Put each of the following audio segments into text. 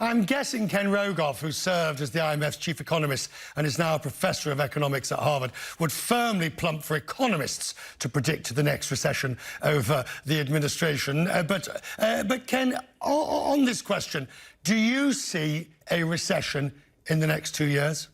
I'm guessing Ken Rogoff, who served as the IMF's chief economist and is now a professor of economics at Harvard, would firmly plump for economists to predict the next recession over the administration. But Ken, on this question, do you see a recession in the next 2 years?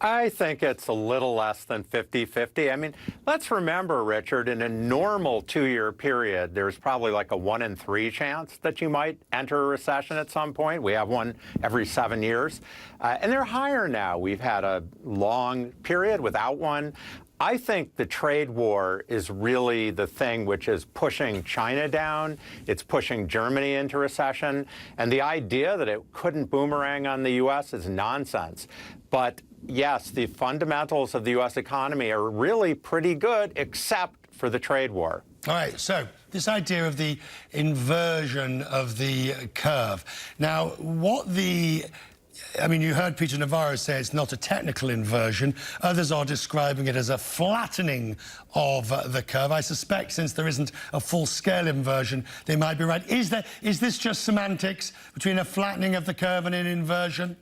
I think it's a little less than 50-50. I mean, let's remember, Richard, in a normal 2-year period, there's probably like a 1 in 3 chance that you might enter a recession at some point. We have one every 7 years. And they're higher now. We've had a long period without one. I think the trade war is really the thing which is pushing China down. It's pushing Germany into recession. And the idea that it couldn't boomerang on the U.S. is nonsense. But yes, the fundamentals of the U.S. economy are really pretty good, except for the trade war. All right, so this idea of the inversion of the curve. Now, I mean, you heard Peter Navarro say it's not a technical inversion. Others are describing it as a flattening of the curve. I suspect since there isn't a full-scale inversion, they might be right. Is this just semantics between a flattening of the curve and an inversion?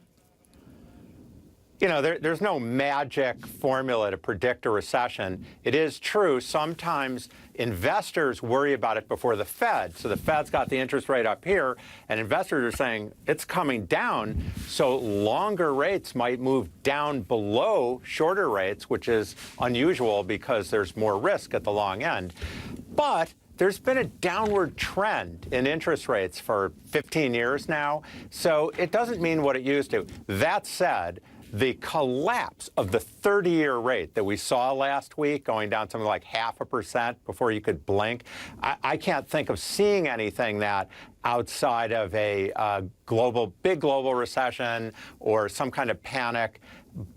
You know, there's no magic formula to predict a recession. It is true sometimes investors worry about it before the Fed. So the Fed's got the interest rate up here, and investors are saying it's coming down. So longer rates might move down below shorter rates, which is unusual because there's more risk at the long end. But there's been a downward trend in interest rates for 15 years now. So it doesn't mean what it used to. That said, the collapse of the 30-year rate that we saw last week, going down something like 0.5% before you could blink, I can't think of seeing anything that outside of a big global recession or some kind of panic.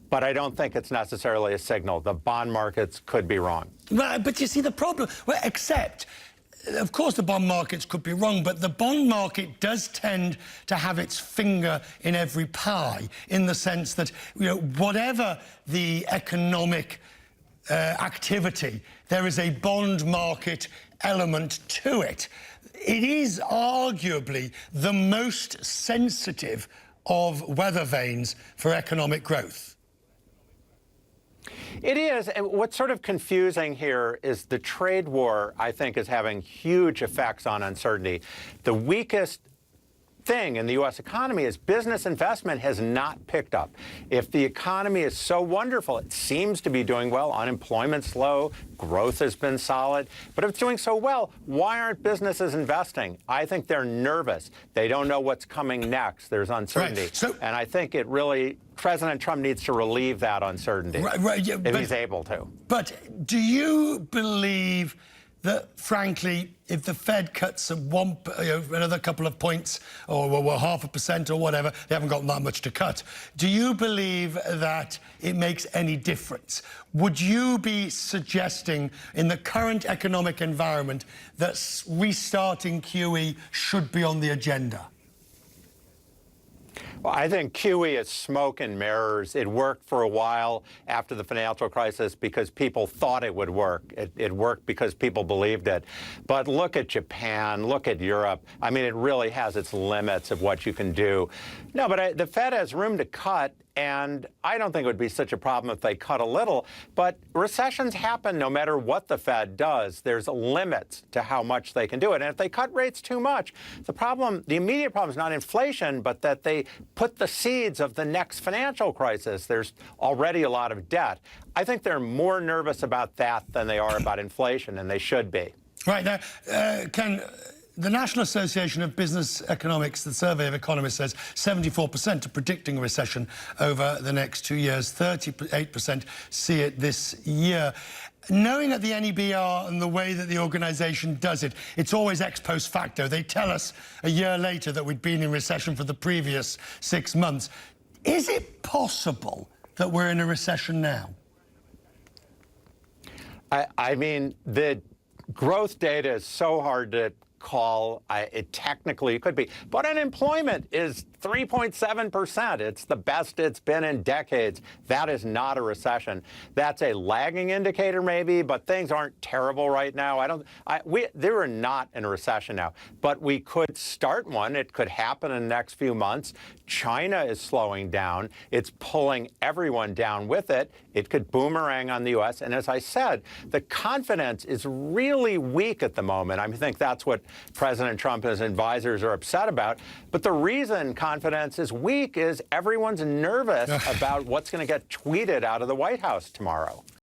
But I don't think it's necessarily a signal. The bond markets could be wrong. But you see the problem, except, of course, the bond markets could be wrong, but the bond market does tend to have its finger in every pie, in the sense that, you know, whatever the economic activity, there is a bond market element to it. It is arguably the most sensitive of weather vanes for economic growth. It is, and what's sort of confusing here is the trade war, I think, is having huge effects on uncertainty. The weakest thing in the U.S. economy is business investment has not picked up. If the economy is so wonderful, it seems to be doing well, unemployment's low, growth has been solid, but if it's doing so well, why aren't businesses investing? I think they're nervous. They don't know what's coming next. There's uncertainty. Right. And I think it really, President Trump needs to relieve that uncertainty if he's able to. But do you believe that, frankly, if the Fed cuts another couple of points or 0.5% or whatever, they haven't got that much to cut, do you believe that it makes any difference? Would you be suggesting, in the current economic environment, that restarting QE should be on the agenda? Well, I think QE is smoke and mirrors. It worked for a while after the financial crisis because people thought it would work. It worked because people believed it. But look at Japan, look at Europe. I mean, it really has its limits of what you can do. No, but the Fed has room to cut, and I don't think it would be such a problem if they cut a little. But recessions happen no matter what the Fed does. There's limits to how much they can do it. And if they cut rates too much, the immediate problem is not inflation, but that they put the seeds of the next financial crisis. There's already a lot of debt. I think they're more nervous about that than they are about inflation, and they should be. Right. Now, Ken, the National Association of Business Economics, the survey of economists, says 74% are predicting a recession over the next 2 years. 38% see it this year. Knowing that the NEBR and the way that the organisation does it, it's always ex post facto. They tell us a year later that we'd been in recession for the previous 6 months. Is it possible that we're in a recession now? I mean, the growth data is so hard to call it technically could be. But unemployment is 3.7%. It's the best it's been in decades. That is not a recession. That's a lagging indicator maybe, but things aren't terrible right now. We're not in a recession now, but we could start one. It could happen in the next few months. China is slowing down. It's pulling everyone down with it. It could boomerang on the U.S. And as I said, the confidence is really weak at the moment. I think that's what President Trump and his advisors are upset about. But the reason confidence is weak is everyone's nervous about what's going to get tweeted out of the White House tomorrow.